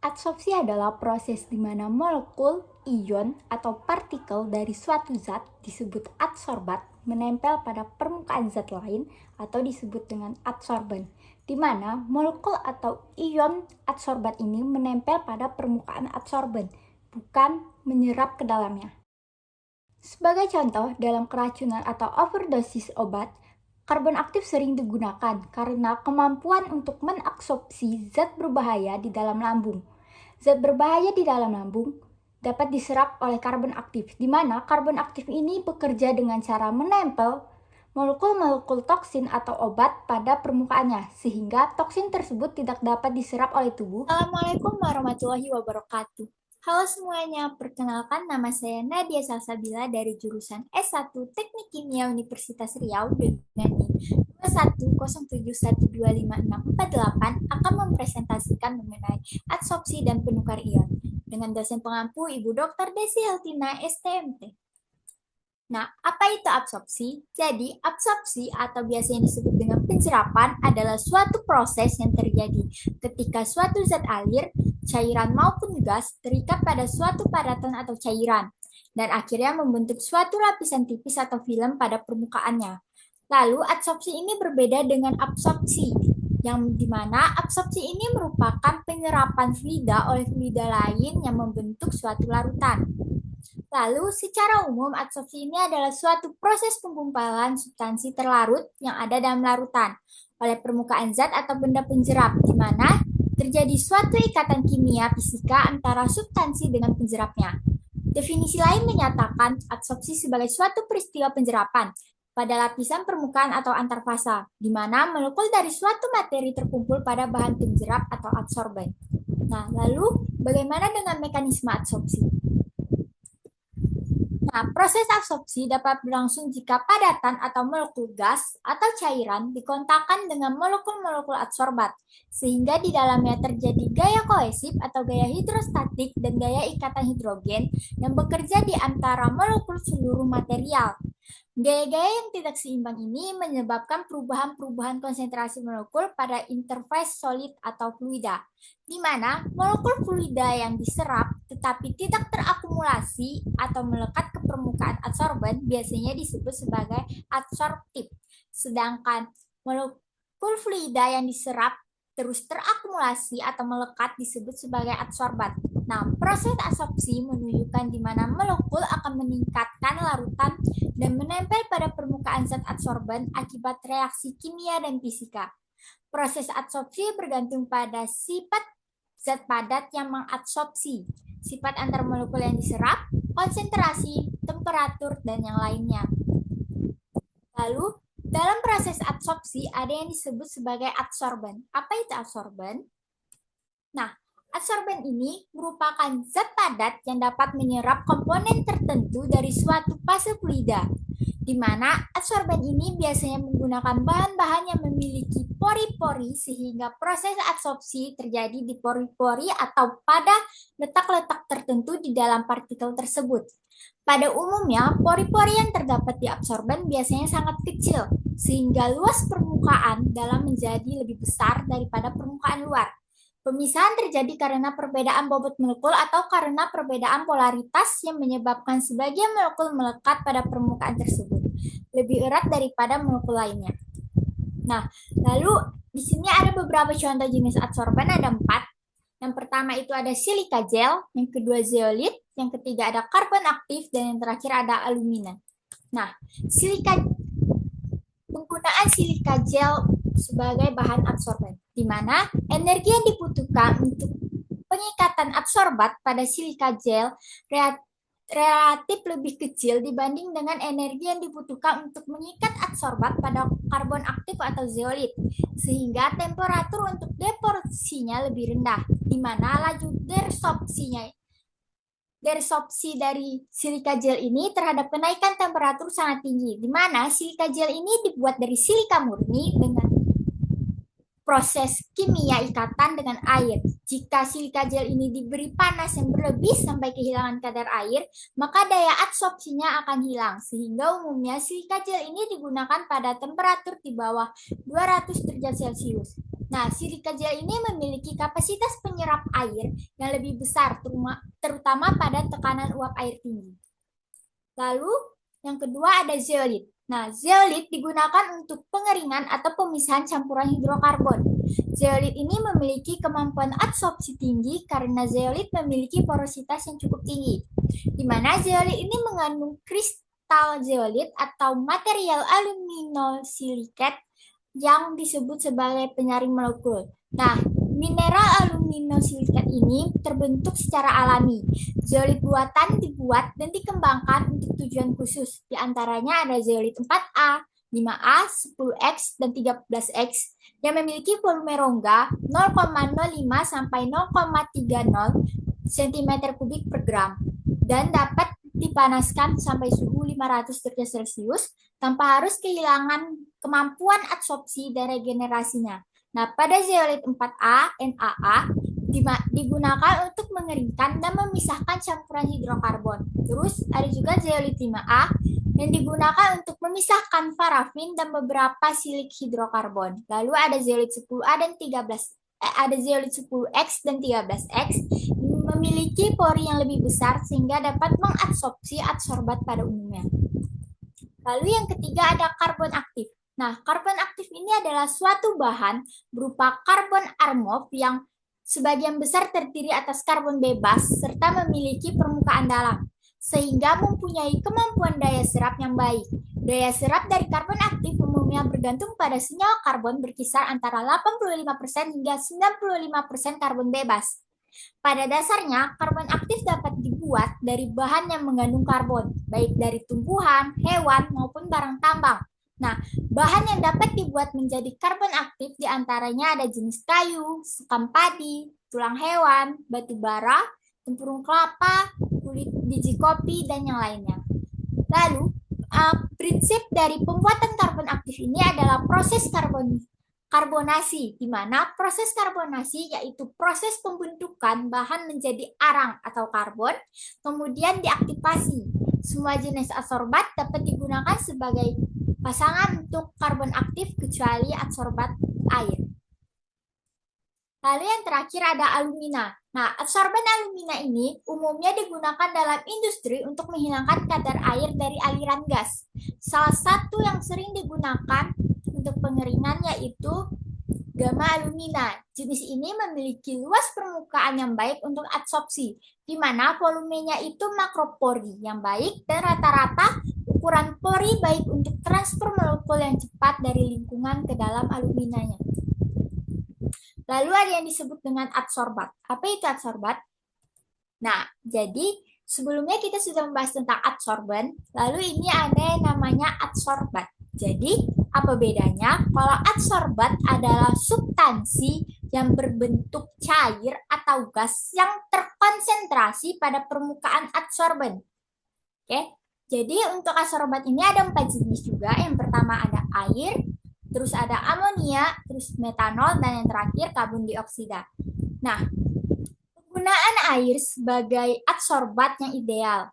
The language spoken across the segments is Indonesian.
Adsorpsi adalah proses di mana molekul, ion, atau partikel dari suatu zat disebut adsorbat menempel pada permukaan zat lain atau disebut dengan adsorben, di mana molekul atau ion adsorbat ini menempel pada permukaan adsorben, bukan menyerap ke dalamnya. Sebagai contoh, dalam keracunan atau overdosis obat, karbon aktif sering digunakan karena kemampuan untuk menabsorpsi zat berbahaya di dalam lambung. Zat berbahaya di dalam lambung dapat diserap oleh karbon aktif, di mana karbon aktif ini bekerja dengan cara menempel molekul-molekul toksin atau obat pada permukaannya, sehingga toksin tersebut tidak dapat diserap oleh tubuh. Assalamualaikum warahmatullahi wabarakatuh. Halo semuanya, perkenalkan nama saya Nadia Salsabila dari jurusan S1 Teknik Kimia Universitas Riau dengan NIM 21071255648 akan mempresentasikan mengenai adsorpsi dan penukar ion dengan dosen pengampu Ibu Dr. Desi Heltina STMT. Nah, apa itu absorpsi? Jadi, absorpsi atau biasanya disebut dengan penyerapan adalah suatu proses yang terjadi ketika suatu zat air, cairan maupun gas terikat pada suatu padatan atau cairan, dan akhirnya membentuk suatu lapisan tipis atau film pada permukaannya. Lalu, adsorpsi ini berbeda dengan absorpsi, yang dimana absorpsi ini merupakan penyerapan fluida oleh fluida lain yang membentuk suatu larutan. Lalu, secara umum, adsorpsi ini adalah suatu proses penggumpalan substansi terlarut yang ada dalam larutan oleh permukaan zat atau benda penjerap, di mana terjadi suatu ikatan kimia fisika antara substansi dengan penjerapnya. Definisi lain menyatakan adsorpsi sebagai suatu peristiwa penjerapan pada lapisan permukaan atau antar fasa, di mana molekul dari suatu materi terkumpul pada bahan penjerap atau adsorben. Nah, lalu bagaimana dengan mekanisme adsorpsi? Nah, proses absorpsi dapat berlangsung jika padatan atau molekul gas atau cairan dikontakkan dengan molekul-molekul adsorbat, sehingga di dalamnya terjadi gaya kohesif atau gaya hidrostatik dan gaya ikatan hidrogen yang bekerja di antara molekul seluruh material. Gaya-gaya yang tidak seimbang ini menyebabkan perubahan-perubahan konsentrasi molekul pada interface solid atau fluida, di mana molekul fluida yang diserap tetapi tidak terakumulasi atau melekat ke permukaan adsorben biasanya disebut sebagai adsorptif, sedangkan molekul fluida yang diserap terus terakumulasi atau melekat disebut sebagai adsorbat. Nah, proses adsorpsi menunjukkan di mana molekul akan meningkatkan larutan dan menempel pada permukaan zat adsorben akibat reaksi kimia dan fisika. Proses adsorpsi bergantung pada sifat zat padat yang mengadsorpsi, sifat antar molekul yang diserap, konsentrasi, temperatur, dan yang lainnya. Lalu, dalam proses adsorpsi ada yang disebut sebagai adsorben. Apa itu adsorben? Nah, adsorben ini merupakan zat padat yang dapat menyerap komponen tertentu dari suatu fase fluida, di mana adsorben ini biasanya menggunakan bahan-bahan yang memiliki pori-pori sehingga proses adsorpsi terjadi di pori-pori atau pada letak-letak tertentu di dalam partikel tersebut. Pada umumnya, pori-pori yang terdapat di adsorben biasanya sangat kecil, sehingga luas permukaan dalam menjadi lebih besar daripada permukaan luar. Pemisahan terjadi karena perbedaan bobot molekul atau karena perbedaan polaritas yang menyebabkan sebagian molekul melekat pada permukaan tersebut lebih erat daripada molekul lainnya. Nah, lalu di sini ada beberapa contoh jenis adsorben, ada 4. Yang pertama itu ada silika gel, yang kedua zeolit, yang ketiga ada karbon aktif, dan yang terakhir ada alumina. Nah, penggunaan silika gel sebagai bahan adsorben, di mana energi yang dibutuhkan untuk pengikatan adsorbat pada silika gel relatif lebih kecil dibanding dengan energi yang dibutuhkan untuk mengikat adsorbat pada karbon aktif atau zeolit, sehingga temperatur untuk desorpsinya lebih rendah, di mana laju desorpsi dari silika gel ini terhadap kenaikan temperatur sangat tinggi, di mana silika gel ini dibuat dari silika murni dengan proses kimia ikatan dengan air. Jika silika gel ini diberi panas yang berlebih sampai kehilangan kadar air, maka daya adsorpsinya akan hilang, sehingga umumnya silika gel ini digunakan pada temperatur di bawah 200 derajat Celcius. Nah, silika gel ini memiliki kapasitas penyerap air yang lebih besar, terutama pada tekanan uap air tinggi. Lalu, yang kedua ada zeolit. Nah, zeolit digunakan untuk pengeringan atau pemisahan campuran hidrokarbon. Zeolit ini memiliki kemampuan absorpsi tinggi karena zeolit memiliki porositas yang cukup tinggi, di mana zeolit ini mengandung kristal zeolit atau material aluminosilikat yang disebut sebagai penyaring molekul. Nah, mineral aluminosilikat ini terbentuk secara alami. Zeolit buatan dibuat dan dikembangkan untuk tujuan khusus. Di antaranya ada zeolit 4A, 5A, 10X, dan 13X yang memiliki volume rongga 0,05 sampai 0,30 cm3 per gram dan dapat dipanaskan sampai suhu 500 derajat Celcius tanpa harus kehilangan kemampuan absorpsi dan regenerasinya. Nah, pada zeolit 4A, NaA, digunakan untuk mengeringkan dan memisahkan campuran hidrokarbon. Terus ada juga zeolit 5A yang digunakan untuk memisahkan parafin dan beberapa silik hidrokarbon. Lalu ada zeolit 10A dan 13 ada zeolit 10X dan 13X memiliki pori yang lebih besar sehingga dapat mengabsorpsi adsorbat pada umumnya. Lalu yang ketiga ada karbon aktif. Nah, karbon aktif ini adalah suatu bahan berupa karbon armov yang sebagian besar terdiri atas karbon bebas serta memiliki permukaan dalam, sehingga mempunyai kemampuan daya serap yang baik. Daya serap dari karbon aktif umumnya bergantung pada senyawa karbon berkisar antara 85% hingga 95% karbon bebas. Pada dasarnya, karbon aktif dapat dibuat dari bahan yang mengandung karbon, baik dari tumbuhan, hewan, maupun barang tambang. Nah, bahan yang dapat dibuat menjadi karbon aktif diantaranya ada jenis kayu, sekam padi, tulang hewan, batu bara, tempurung kelapa, kulit biji kopi, dan yang lainnya. Lalu, prinsip dari pembuatan karbon aktif ini adalah proses karbonasi, di mana proses karbonasi yaitu proses pembentukan bahan menjadi arang atau karbon, kemudian diaktifasi. Semua jenis adsorbat dapat digunakan sebagai pasangan untuk karbon aktif kecuali adsorbat air. Lalu yang terakhir ada alumina. Nah, adsorban alumina ini umumnya digunakan dalam industri untuk menghilangkan kadar air dari aliran gas. Salah satu yang sering digunakan untuk pengeringan yaitu gamma alumina. Jenis ini memiliki luas permukaan yang baik untuk adsorpsi, di mana volumenya itu makropori yang baik dan rata-rata ukuran pori baik untuk transfer molekul yang cepat dari lingkungan ke dalam aluminanya. Lalu ada yang disebut dengan adsorbat. Apa itu adsorbat? Nah, jadi sebelumnya kita sudah membahas tentang adsorban, lalu ini ada yang namanya adsorbat. Jadi, apa bedanya? Kalau adsorbat adalah substansi yang berbentuk cair atau gas yang terkonsentrasi pada permukaan adsorban. Oke, jadi untuk adsorbat ini ada 4 jenis juga. Yang pertama ada air, terus ada amonia, terus metanol, dan yang terakhir karbon dioksida. Nah, penggunaan air sebagai adsorbat yang ideal.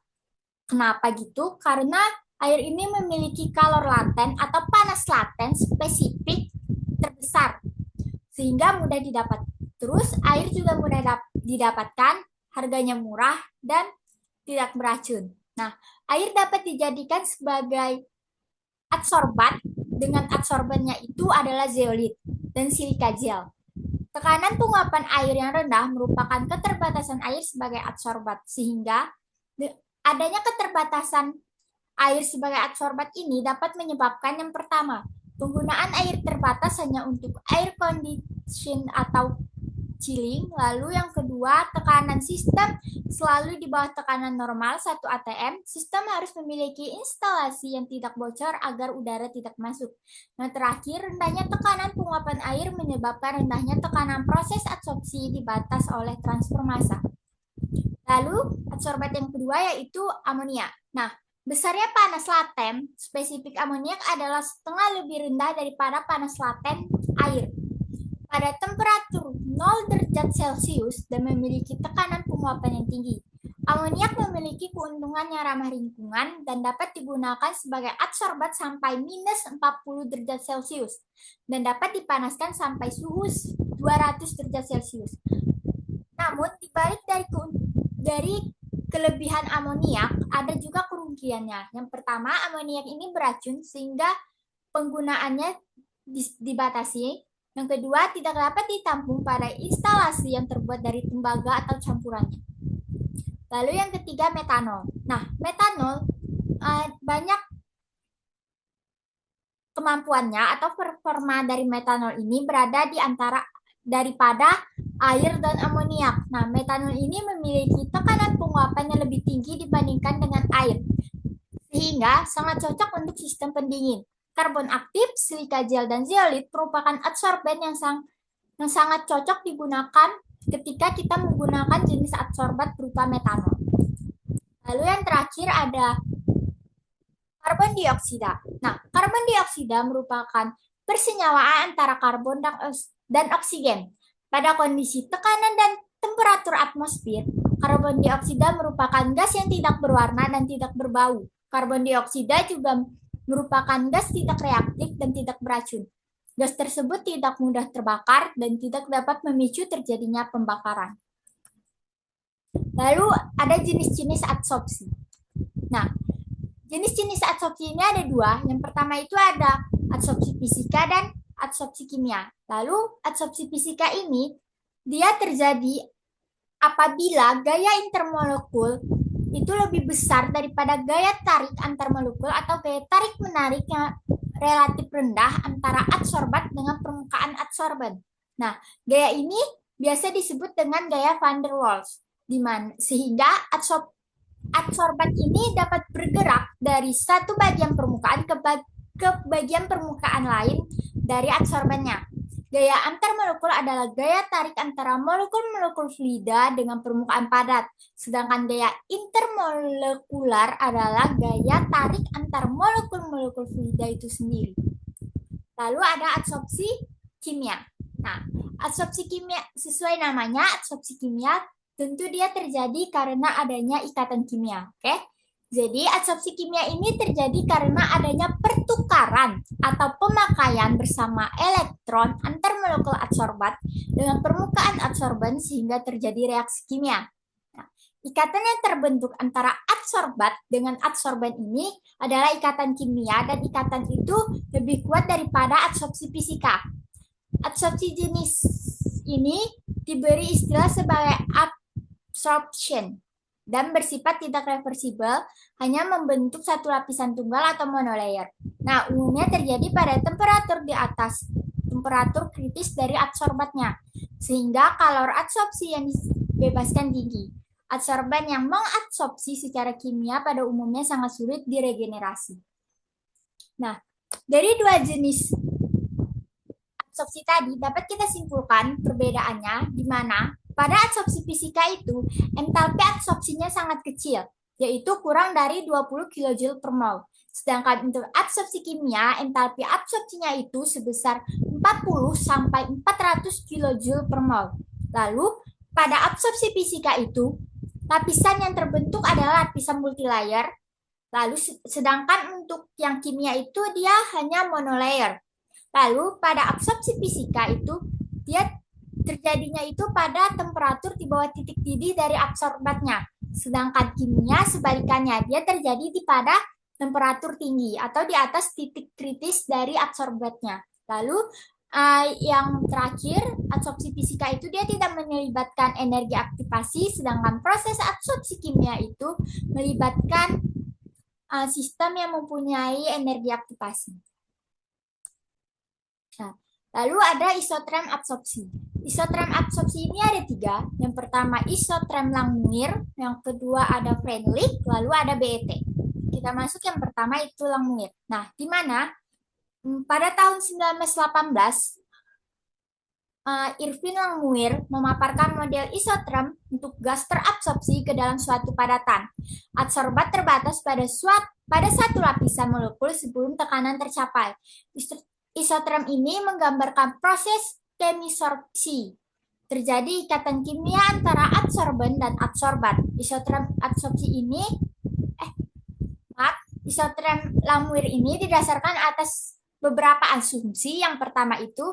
Kenapa gitu? Karena air ini memiliki kalor laten atau panas laten spesifik terbesar, sehingga mudah didapat. Terus air juga mudah didapatkan, harganya murah, dan tidak beracun. Nah, air dapat dijadikan sebagai adsorbat dengan adsorbannya itu adalah zeolit dan silika gel. Tekanan penguapan air yang rendah merupakan keterbatasan air sebagai adsorbat, sehingga adanya keterbatasan air sebagai adsorbat ini dapat menyebabkan yang pertama, penggunaan air terbatas hanya untuk air condition atau chilling. Lalu yang kedua, tekanan sistem selalu di bawah tekanan normal 1 atm. Sistem harus memiliki instalasi yang tidak bocor agar udara tidak masuk. Nah, terakhir, rendahnya tekanan penguapan air menyebabkan rendahnya tekanan proses adsorpsi dibatas oleh transfer massa. Lalu, adsorbat yang kedua yaitu amonia. Nah, besarnya panas laten spesifik amoniak adalah setengah lebih rendah daripada panas laten air. Pada temperatur 0 derajat Celcius dan memiliki tekanan penguapan yang tinggi. Amoniak memiliki keuntungan yang ramah lingkungan dan dapat digunakan sebagai adsorbat sampai minus 40 derajat Celcius dan dapat dipanaskan sampai suhu 200 derajat Celcius. Namun, dibalik dari kelebihan amoniak, ada juga kerugiannya. Yang pertama, amoniak ini beracun sehingga penggunaannya dibatasi. Yang kedua, tidak dapat ditampung pada instalasi yang terbuat dari tembaga atau campurannya. Lalu yang ketiga, metanol. Nah, metanol banyak kemampuannya atau performa dari metanol ini berada di antara daripada air dan amoniak. Nah, metanol ini memiliki tekanan penguapan yang lebih tinggi dibandingkan dengan air, sehingga sangat cocok untuk sistem pendingin. Karbon aktif, silika gel, dan zeolit merupakan adsorben yang sangat cocok digunakan ketika kita menggunakan jenis adsorbat berupa metanol. Lalu yang terakhir ada karbon dioksida. Nah, karbon dioksida merupakan persenyawaan antara karbon dan oksigen. Pada kondisi tekanan dan temperatur atmosfer, karbon dioksida merupakan gas yang tidak berwarna dan tidak berbau. Karbon dioksida juga merupakan gas tidak reaktif dan tidak beracun. Gas tersebut tidak mudah terbakar dan tidak dapat memicu terjadinya pembakaran. Lalu ada jenis-jenis adsorpsi. Nah, jenis-jenis adsorpsi ini ada dua. Yang pertama itu ada adsorpsi fisika dan adsorpsi kimia. Lalu adsorpsi fisika ini dia terjadi apabila gaya intermolekul itu lebih besar daripada gaya tarik antar molekul atau gaya tarik menarik yang relatif rendah antara adsorbat dengan permukaan adsorban. Nah, gaya ini biasa disebut dengan gaya van der Waals, sehingga adsorban ini dapat bergerak dari satu bagian permukaan ke bagian permukaan lain dari adsorbannya. Gaya antar molekul adalah gaya tarik antara molekul-molekul fluida dengan permukaan padat, sedangkan gaya intermolekular adalah gaya tarik antar molekul-molekul fluida itu sendiri. Lalu ada adsorpsi kimia. Nah, adsorpsi kimia sesuai namanya, adsorpsi kimia tentu dia terjadi karena adanya ikatan kimia, oke? Jadi, adsorpsi kimia ini terjadi karena adanya pertukaran atau pemakaian bersama elektron antar molekul adsorbat dengan permukaan adsorban sehingga terjadi reaksi kimia. Nah, ikatan yang terbentuk antara adsorbat dengan adsorban ini adalah ikatan kimia dan ikatan itu lebih kuat daripada adsorpsi fisika. Adsorpsi jenis ini diberi istilah sebagai absorption dan bersifat tidak reversibel, hanya membentuk satu lapisan tunggal atau monolayer. Nah, umumnya terjadi pada temperatur di atas temperatur kritis dari adsorbatnya, sehingga kalor adsorpsi yang dibebaskan tinggi. Adsorban yang mengadsorpsi secara kimia pada umumnya sangat sulit diregenerasi. Nah, dari dua jenis adsorpsi tadi dapat kita simpulkan perbedaannya di mana pada adsorpsi fisika itu, entalpi adsorpsinya sangat kecil, yaitu kurang dari 20 kJ per mol. Sedangkan untuk adsorpsi kimia, entalpi absorpsinya itu sebesar 40 sampai 400 kJ per mol. Lalu, pada absorpsi fisika itu, lapisan yang terbentuk adalah lapisan multilayer. Lalu, sedangkan untuk yang kimia itu dia hanya monolayer. Lalu, pada absorpsi fisika itu, dia terjadinya itu pada temperatur di bawah titik didih dari adsorbatnya. Sedangkan kimia sebalikannya, dia terjadi pada temperatur tinggi atau di atas titik kritis dari adsorbatnya. Lalu yang terakhir, adsorpsi fisika itu dia tidak melibatkan energi aktivasi, sedangkan proses adsorpsi kimia itu melibatkan sistem yang mempunyai energi aktivasi. Nah, lalu ada isotrem absorpsi. Isotrem absorpsi ini ada tiga. Yang pertama isotrem Langmuir, yang kedua ada Freundlich, lalu ada BET. Kita masuk yang pertama itu Langmuir. Nah, di mana pada tahun 1918 Irvin Langmuir memaparkan model isotrem untuk gas terabsorpsi ke dalam suatu padatan. Adsorbat terbatas pada satu lapisan molekul sebelum tekanan tercapai. Isotrem ini menggambarkan proses kemisorpsi. Terjadi ikatan kimia antara adsorban adsorben dan adsorbat. Isoterm absorpsi ini isoterm Lamuir ini didasarkan atas beberapa asumsi. Yang pertama itu,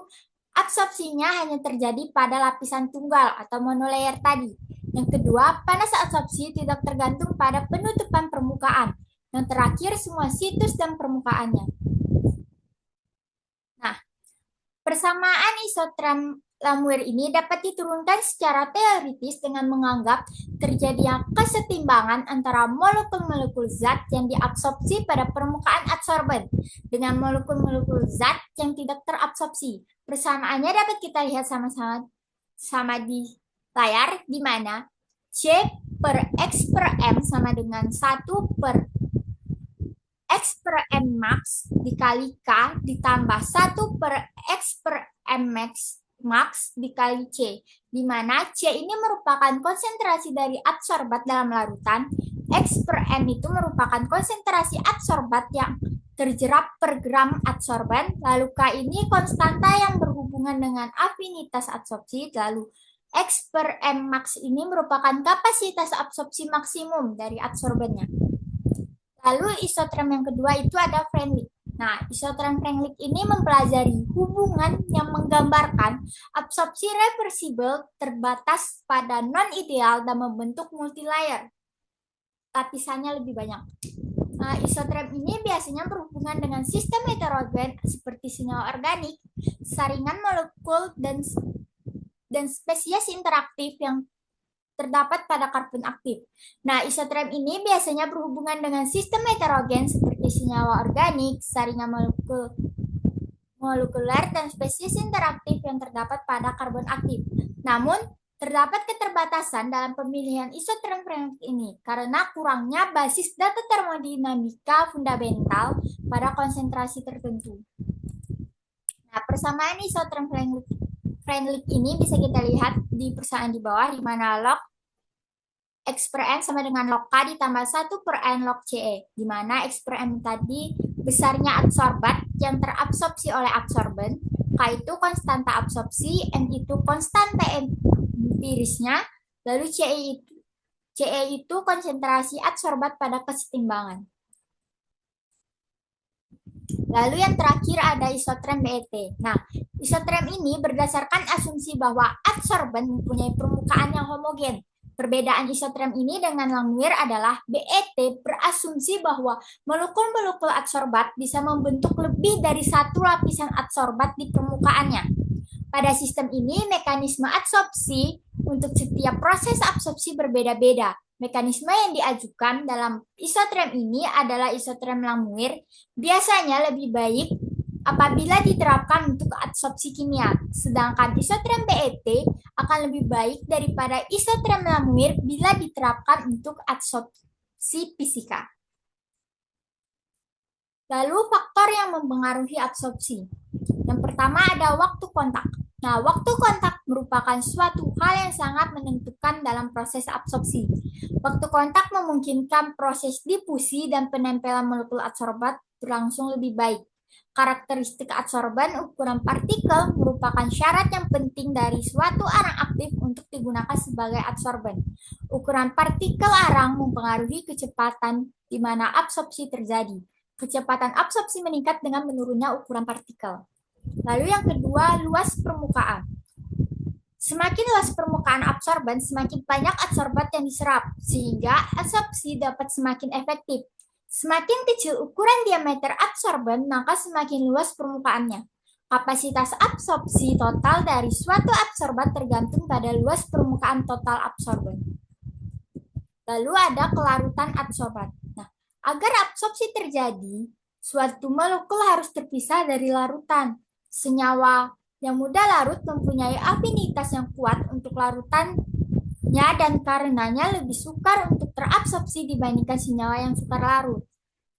absorpsinya hanya terjadi pada lapisan tunggal atau monolayer tadi. Yang kedua, panas absorpsi tidak tergantung pada penutupan permukaan. Yang terakhir, semua situs dan permukaannya. Nah, persamaan isoterm Lamuir ini dapat diturunkan secara teoritis dengan menganggap terjadinya kesetimbangan antara molekul-molekul zat yang diabsorpsi pada permukaan adsorben dengan molekul-molekul zat yang tidak terabsorpsi. Persamaannya dapat kita lihat sama di layar, di mana C per X per M sama dengan 1 per X per M max dikali K ditambah 1 per X per M max dikali C, di mana C ini merupakan konsentrasi dari adsorbat dalam larutan, X per M itu merupakan konsentrasi adsorbat yang terjerap per gram adsorban, lalu K ini konstanta yang berhubungan dengan afinitas absorpsi, lalu X per M max ini merupakan kapasitas absorpsi maksimum dari adsorbennya. Lalu isoterm yang kedua itu ada Frenlich. Nah, isoterm Frenlich ini mempelajari hubungan yang menggambarkan absorpsi reversibel terbatas pada non-ideal dan membentuk multilayer. Lapisannya lebih banyak. Nah, isoterm ini biasanya berhubungan dengan sistem heterogen seperti senyawa organik, saringan molekul, dan spesies interaktif yang terdapat pada karbon aktif. Nah, isoterm ini biasanya berhubungan dengan sistem heterogen seperti senyawa organik, saringan molekuler, dan spesies interaktif yang terdapat pada karbon aktif. Namun, terdapat keterbatasan dalam pemilihan isoterm Frenlich ini karena kurangnya basis data termodinamika fundamental pada konsentrasi tertentu. Nah, persamaan isoterm Frenlich ini bisa kita lihat di persamaan di bawah, di mana log X per N sama dengan log K ditambah 1 per N log CE, di mana X per N tadi besarnya adsorbat yang terabsorpsi oleh adsorben, K itu konstanta absorpsi, N itu konstanta empirisnya, lalu CE itu konsentrasi adsorbat pada kesetimbangan. Lalu yang terakhir ada isoterm BET. Nah, isoterm ini berdasarkan asumsi bahwa adsorben mempunyai permukaan yang homogen. Perbedaan isoterm ini dengan Lamuir adalah BET berasumsi bahwa molekul-molekul adsorbat bisa membentuk lebih dari satu lapisan adsorbat di permukaannya. Pada sistem ini, mekanisme adsorpsi untuk setiap proses absorpsi berbeda-beda. Mekanisme yang diajukan dalam isoterm ini adalah isoterm Lamuir, biasanya lebih baik apabila diterapkan untuk adsorpsi kimia, sedangkan isoterm BET akan lebih baik daripada isoterm Lamuir bila diterapkan untuk adsorpsi fisika. Lalu faktor yang mempengaruhi absorpsi. Yang pertama ada waktu kontak. Nah, waktu kontak merupakan suatu hal yang sangat menentukan dalam proses absorpsi. Waktu kontak memungkinkan proses difusi dan penempelan molekul adsorbat berlangsung lebih baik. Karakteristik adsorban ukuran partikel merupakan syarat yang penting dari suatu arang aktif untuk digunakan sebagai adsorban. Ukuran partikel arang mempengaruhi kecepatan di mana absorpsi terjadi. Kecepatan absorpsi meningkat dengan menurunnya ukuran partikel. Lalu yang kedua, luas permukaan. Semakin luas permukaan adsorban, semakin banyak adsorbat yang diserap, sehingga absorpsi dapat semakin efektif. Semakin kecil ukuran diameter adsorban, maka semakin luas permukaannya. Kapasitas absorpsi total dari suatu adsorbat tergantung pada luas permukaan total adsorban. Lalu ada kelarutan adsorbat. Nah, agar absorpsi terjadi, suatu molekul harus terpisah dari larutan. Senyawa yang mudah larut mempunyai afinitas yang kuat untuk larutannya dan karenanya lebih sukar untuk terabsorpsi dibandingkan senyawa yang sukar larut.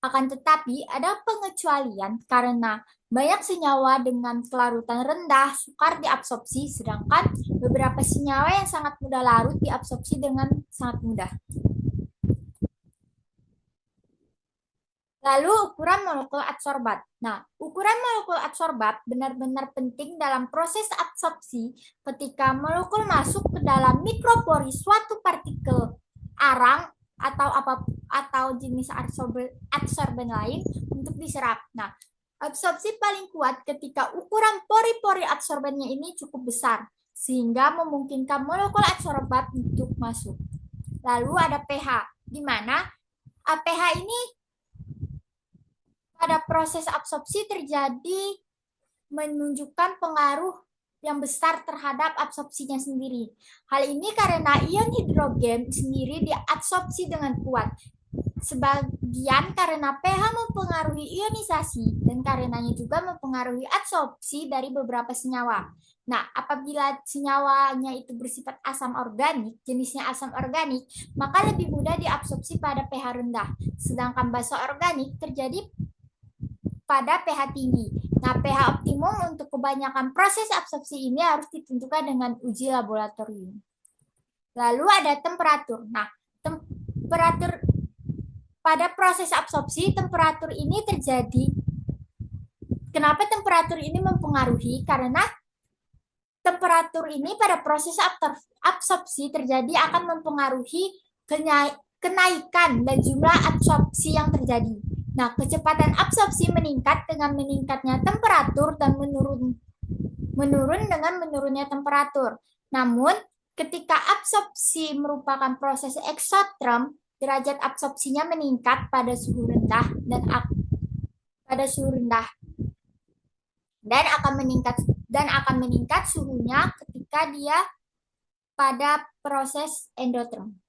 Akan tetapi ada pengecualian karena banyak senyawa dengan kelarutan rendah sukar diabsorpsi, sedangkan beberapa senyawa yang sangat mudah larut diabsorpsi dengan sangat mudah. Lalu ukuran molekul adsorbat. Nah, ukuran molekul adsorbat benar-benar penting dalam proses absorpsi ketika molekul masuk ke dalam mikropori suatu partikel arang atau jenis adsorben lain untuk diserap. Nah, absorpsi paling kuat ketika ukuran pori-pori adsorbennya ini cukup besar sehingga memungkinkan molekul adsorbat untuk masuk. Lalu ada pH, di mana pH ini pada proses absorpsi terjadi menunjukkan pengaruh yang besar terhadap absorpsinya sendiri. Hal ini karena ion hidrogen sendiri diabsorpsi dengan kuat. Sebagian karena pH mempengaruhi ionisasi dan karenanya juga mempengaruhi absorpsi dari beberapa senyawa. Nah, apabila senyawanya itu bersifat asam organik, jenisnya asam organik, maka lebih mudah diabsorpsi pada pH rendah. Sedangkan basa organik terjadi pada pH tinggi. Nah, pH optimum untuk kebanyakan proses absorpsi ini harus ditentukan dengan uji laboratorium. Lalu ada temperatur. Nah, temperatur pada proses absorpsi, temperatur ini terjadi. Kenapa temperatur ini mempengaruhi? Karena temperatur ini pada proses absorpsi terjadi akan mempengaruhi kenaikan dan jumlah absorpsi yang terjadi. Nah, kecepatan absorpsi meningkat dengan meningkatnya temperatur dan menurun dengan menurunnya temperatur. Namun, ketika absorpsi merupakan proses eksoterm, derajat absorpsinya meningkat pada suhu rendah dan akan meningkat suhunya ketika dia pada proses endotherm.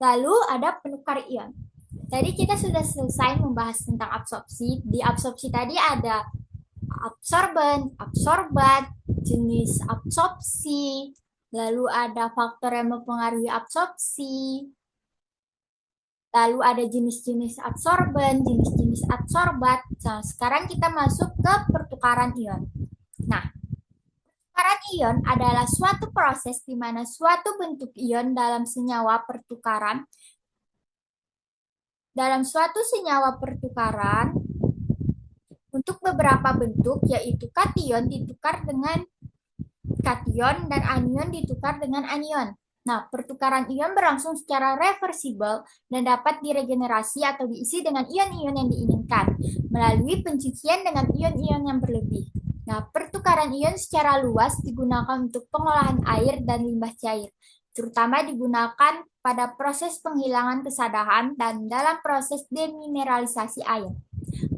Lalu ada penukar ion. Tadi kita sudah selesai membahas tentang absorpsi. Di absorpsi tadi ada absorben, absorbat, jenis absorpsi, lalu ada faktor yang mempengaruhi absorpsi, lalu ada jenis-jenis absorben, jenis-jenis adsorbat. Nah, sekarang kita masuk ke pertukaran ion. Nah, pertukaran ion adalah suatu proses di mana suatu bentuk ion dalam suatu senyawa pertukaran untuk beberapa bentuk, yaitu kation ditukar dengan kation dan anion ditukar dengan anion. Nah, pertukaran ion berlangsung secara reversibel dan dapat diregenerasi atau diisi dengan ion-ion yang diinginkan melalui pencucian dengan ion-ion yang berlebih. Nah, pertukaran ion secara luas digunakan untuk pengolahan air dan limbah cair, terutama digunakan pada proses penghilangan kesadaran dan dalam proses demineralisasi air.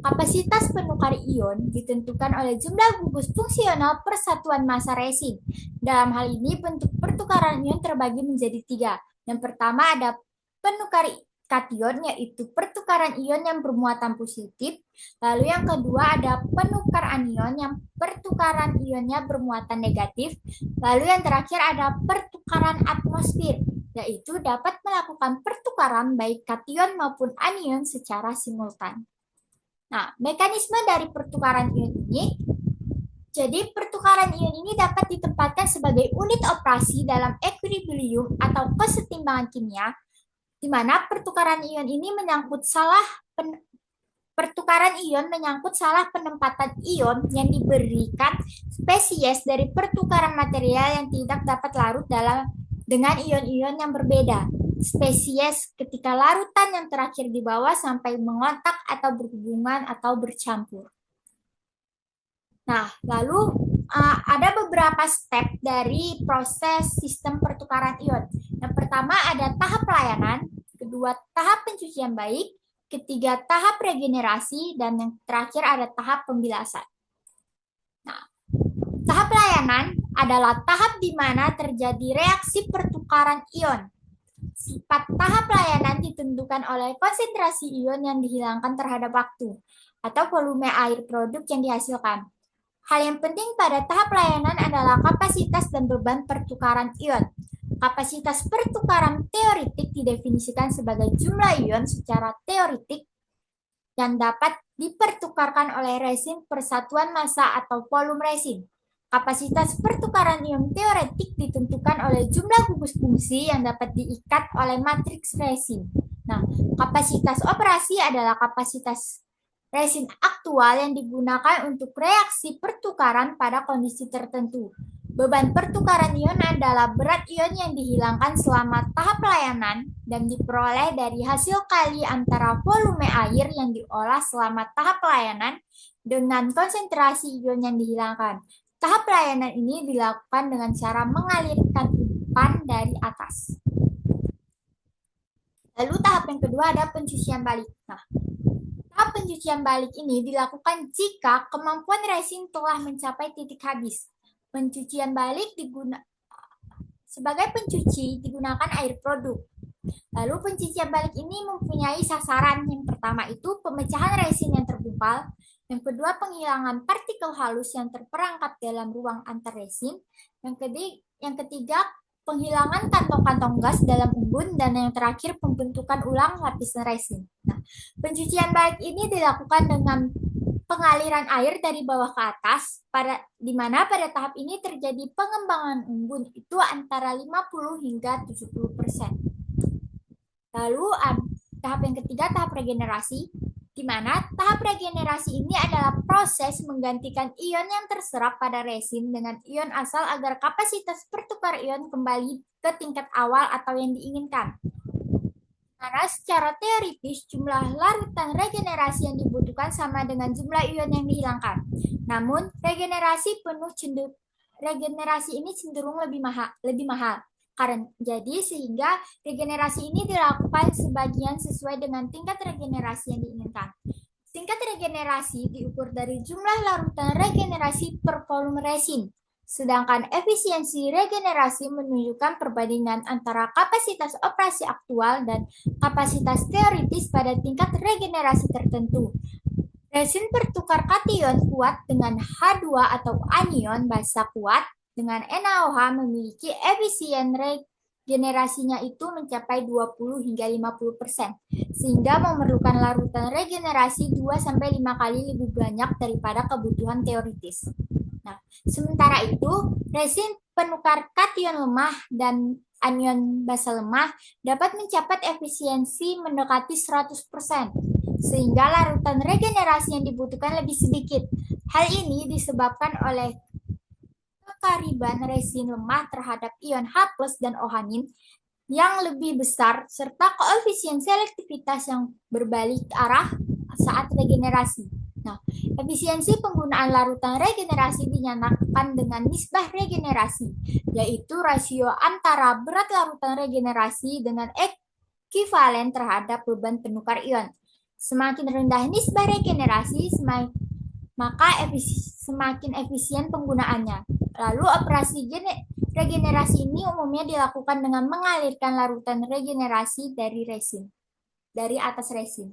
Kapasitas penukar ion ditentukan oleh jumlah gugus fungsional persatuan massa resin. Dalam hal ini, bentuk pertukaran ion terbagi menjadi 3. Yang pertama ada penukar kation, yaitu pertukaran ion yang bermuatan positif. Lalu yang kedua ada penukar anion, yang pertukaran ionnya bermuatan negatif. Lalu yang terakhir ada pertukaran atmosfer, yaitu dapat melakukan pertukaran baik kation maupun anion secara simultan. Nah, mekanisme dari pertukaran ion ini, jadi pertukaran ion ini dapat ditempatkan sebagai unit operasi dalam equilibrium atau kesetimbangan kimia, di mana pertukaran ion menyangkut salah penempatan ion yang diberikan spesies dari pertukaran material yang tidak dapat larut dengan ion-ion yang berbeda. Spesies ketika larutan yang terakhir di bawah sampai mengontak atau berhubungan atau bercampur. Nah, lalu ada beberapa step dari proses sistem pertukaran ion. Yang pertama ada tahap pelayanan, kedua tahap pencucian baik, ketiga tahap regenerasi, dan yang terakhir ada tahap pembilasan. Nah, tahap pelayanan adalah tahap di mana terjadi reaksi pertukaran ion. Sifat tahap pelayanan ditentukan oleh konsentrasi ion yang dihilangkan terhadap waktu atau volume air produk yang dihasilkan. Hal yang penting pada tahap pelayanan adalah kapasitas dan beban pertukaran ion. Kapasitas pertukaran teoretik didefinisikan sebagai jumlah ion secara teoretik yang dapat dipertukarkan oleh resin persatuan massa atau volume resin. Kapasitas pertukaran ion teoretik ditentukan oleh jumlah gugus fungsi yang dapat diikat oleh matriks resin. Nah, kapasitas operasi adalah kapasitas resin aktual yang digunakan untuk reaksi pertukaran pada kondisi tertentu. Beban pertukaran ion adalah berat ion yang dihilangkan selama tahap pelayanan dan diperoleh dari hasil kali antara volume air yang diolah selama tahap pelayanan dengan konsentrasi ion yang dihilangkan. Tahap pelayanan ini dilakukan dengan cara mengalirkan umpan dari atas. Lalu tahap yang kedua ada pencucian balik. Nah, tahap pencucian balik ini dilakukan jika kemampuan resin telah mencapai titik habis. Pencucian balik sebagai pencuci digunakan air produk. Lalu pencucian balik ini mempunyai sasaran. Yang pertama itu pemecahan resin yang tergumpal. Yang kedua penghilangan partikel halus yang terperangkap dalam ruang antar resin. Yang ketiga penghilangan kantong-kantong gas dalam embun, dan yang terakhir pembentukan ulang lapisan resin. Nah, pencucian balik ini dilakukan dengan pengaliran air dari bawah ke atas, di mana pada tahap ini terjadi pengembangan embun itu antara 50 hingga 70%. Lalu tahap yang ketiga, tahap regenerasi, di mana tahap regenerasi ini adalah proses menggantikan ion yang terserap pada resin dengan ion asal agar kapasitas pertukar ion kembali ke tingkat awal atau yang diinginkan. Karena secara teoritis jumlah larutan regenerasi yang dibutuhkan sama dengan jumlah ion yang dihilangkan. Namun regenerasi ini cenderung lebih mahal. Sehingga regenerasi ini dilakukan sebagian sesuai dengan tingkat regenerasi yang diinginkan. Tingkat regenerasi diukur dari jumlah larutan regenerasi per volume resin. Sedangkan efisiensi regenerasi menunjukkan perbandingan antara kapasitas operasi aktual dan kapasitas teoritis pada tingkat regenerasi tertentu. Resin bertukar kation kuat dengan H2 atau anion basa kuat dengan NaOH memiliki efisien regenerasinya itu mencapai 20 hingga 50%, sehingga memerlukan larutan regenerasi 2-5 kali lebih banyak daripada kebutuhan teoritis. Nah, sementara itu, resin penukar kation lemah dan anion basa lemah dapat mencapai efisiensi mendekati 100%, sehingga larutan regenerasi yang dibutuhkan lebih sedikit. Hal ini disebabkan oleh kekariban resin lemah terhadap ion H+ dan OH- yang lebih besar, serta koefisien selektivitas yang berbalik arah saat regenerasi. Nah, efisiensi penggunaan larutan regenerasi dinyatakan dengan nisbah regenerasi, yaitu rasio antara berat larutan regenerasi dengan ekivalen terhadap beban penukar ion. Semakin rendah nisbah regenerasi, maka semakin efisien penggunaannya. Lalu operasi regenerasi ini umumnya dilakukan dengan mengalirkan larutan regenerasi dari atas resin.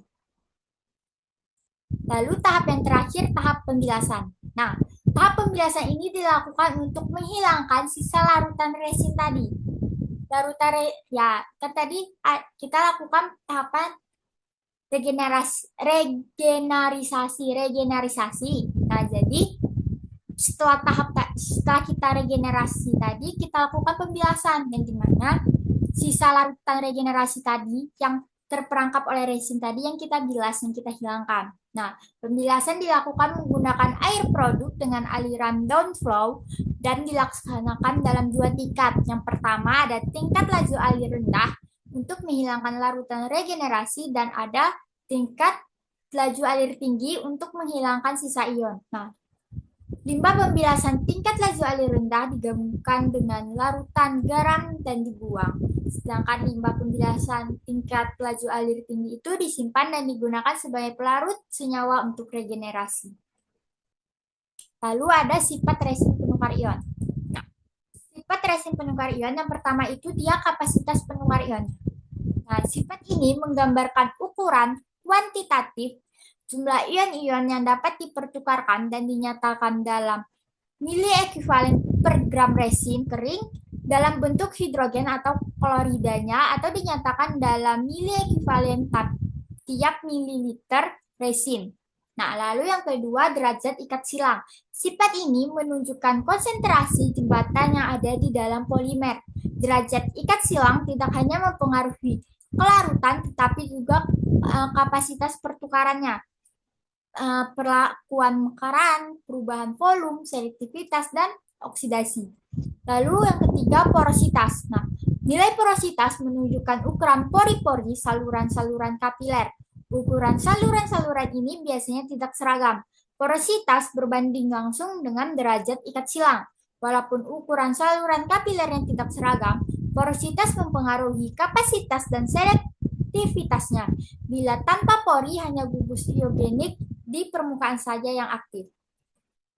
Lalu tahap yang terakhir, tahap pembilasan. Nah, tahap pembilasan ini dilakukan untuk menghilangkan sisa larutan resin tadi. Tadi kita lakukan tahapan regenerasi. Nah, jadi setelah kita regenerasi tadi, kita lakukan pembilasan, yang dimana sisa larutan regenerasi tadi yang terperangkap oleh resin tadi yang kita bilas, yang kita hilangkan. Nah, pembilasan dilakukan menggunakan air produk dengan aliran downflow dan dilaksanakan dalam 2 tingkat. Yang pertama ada tingkat laju alir rendah untuk menghilangkan larutan regenerasi, dan ada tingkat laju alir tinggi untuk menghilangkan sisa ion. Nah, limbah pembilasan tingkat laju alir rendah digabungkan dengan larutan garam dan dibuang. Sedangkan limbah pembilasan tingkat laju alir tinggi itu disimpan dan digunakan sebagai pelarut senyawa untuk regenerasi. Lalu ada sifat resin penukar ion. Nah, sifat resin penukar ion yang pertama itu dia kapasitas penukar ion. Nah, sifat ini menggambarkan ukuran kuantitatif jumlah ion-ion yang dapat dipertukarkan dan dinyatakan dalam mili ekuivalen per gram resin kering dalam bentuk hidrogen atau kloridanya, atau dinyatakan dalam mili ekuivalen tiap mililiter resin. Nah, lalu yang kedua, derajat ikat silang. Sifat ini menunjukkan konsentrasi jembatan yang ada di dalam polimer. Derajat ikat silang tidak hanya mempengaruhi kelarutan, tetapi juga kapasitas pertukarannya, perlakuan mekaran, perubahan volume, selektivitas, dan oksidasi. Lalu yang ketiga, porositas. Nah, nilai porositas menunjukkan ukuran pori-pori saluran-saluran kapiler. Ukuran saluran-saluran ini biasanya tidak seragam. Porositas berbanding langsung dengan derajat ikat silang. Walaupun ukuran saluran kapilernya tidak seragam, porositas mempengaruhi kapasitas dan selektivitasnya. Bila tanpa pori, hanya gugus iogenik di permukaan saja yang aktif.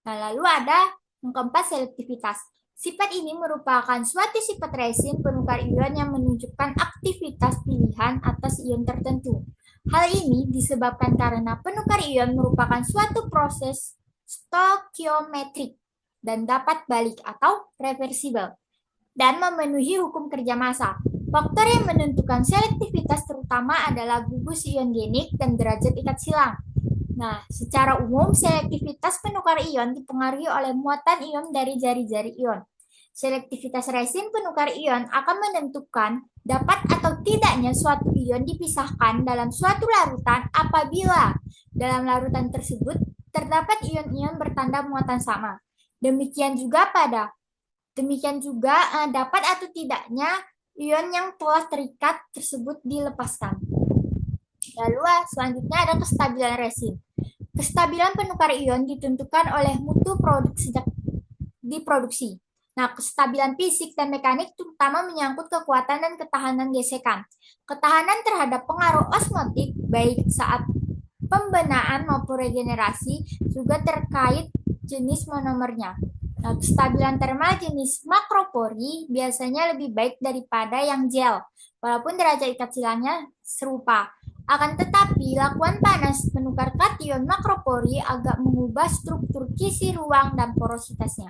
Nah, lalu ada yang keempat, selektivitas. Sifat ini merupakan suatu sifat resin penukar ion yang menunjukkan aktivitas pilihan atas ion tertentu. Hal ini disebabkan karena penukar ion merupakan suatu proses stokiometrik dan dapat balik atau reversibel dan memenuhi hukum kerja massa. Faktor yang menentukan selektivitas terutama adalah gugus ion genik dan derajat ikat silang. Nah, secara umum selektivitas penukar ion dipengaruhi oleh muatan ion dari jari-jari ion. Selektivitas resin penukar ion akan menentukan dapat atau tidaknya suatu ion dipisahkan dalam suatu larutan apabila dalam larutan tersebut terdapat ion-ion bertanda muatan sama. Demikian juga dapat atau tidaknya ion yang telah terikat tersebut dilepaskan. Lalu selanjutnya ada kestabilan resin. Kestabilan penukar ion ditentukan oleh mutu produk sejak diproduksi. Nah, kestabilan fisik dan mekanik terutama menyangkut kekuatan dan ketahanan gesekan. Ketahanan terhadap pengaruh osmotik baik saat pembenaan maupun regenerasi juga terkait jenis monomernya. Nah, kestabilan termal jenis makropori biasanya lebih baik daripada yang gel, walaupun derajat ikat silangnya serupa. Akan tetapi, lakuan panas penukar kation makropori agak mengubah struktur kisi ruang dan porositasnya.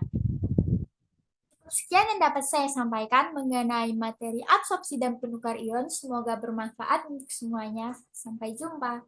Sekian yang dapat saya sampaikan mengenai materi absorpsi dan penukar ion. Semoga bermanfaat untuk semuanya. Sampai jumpa.